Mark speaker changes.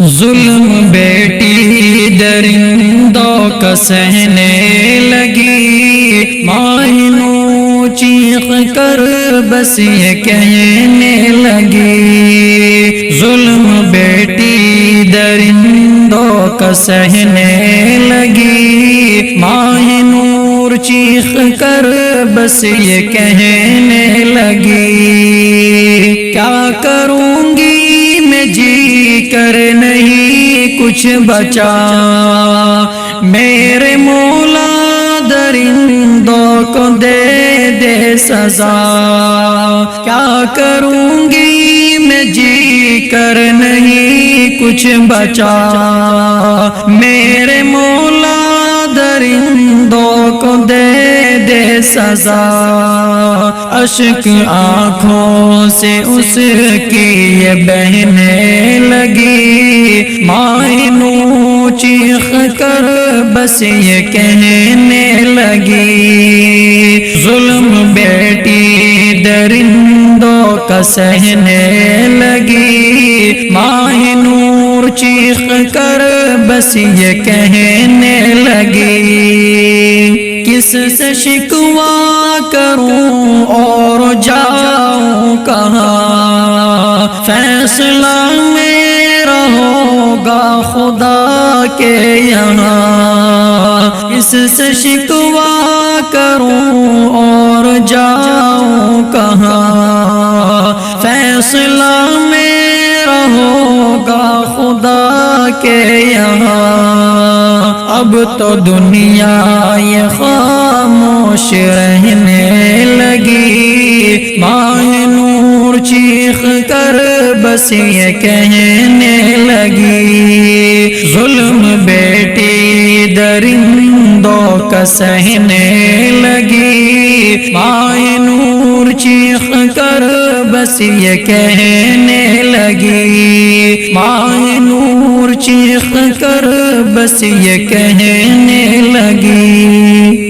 Speaker 1: ظلم بیٹی درندوں کا سہنے لگی، مائنو چیخ کر بس یہ کہنے لگی، ظلم بیٹی درندوں کا سہنے لگی، ماہ نور چیخ کر بس یہ کہنے لگی، کیا کروں گی میں جی کر نہیں کچھ بچا، میرے مولا درندوں کو دے دے سزا، کیا کروں گی میں جی کر نہیں کچھ بچا، میرے مولا درندوں کو دے دے سزا، اشک آنکھوں سے اس کی یہ بہنے لگی، مائنو چیخ کر بس یہ کہنے لگی، ظلم بیٹی درندوں کا سہنے لگی، ماہ نور چیخ کر بس یہ کہنے لگی، کس سے شکوہ کروں اور جاؤں کہاں، فیصلہ میرا ہوگا خدا کے یہاں، کس سے شکوہ کروں اور جاؤں کہاں، فیصلہ میرا ہوگا خدا کے یہاں، اب تو دنیا یہ خاموش رہنے لگی، ماہ نور چیخ کر بس یہ کہنے لگی، ظلم بیٹی درندوں کا سہنے لگی، ماہ نور چیخ کر بس یہ کہنے لگی، ماہ نور چیخ کر بس یہ کہنے لگی۔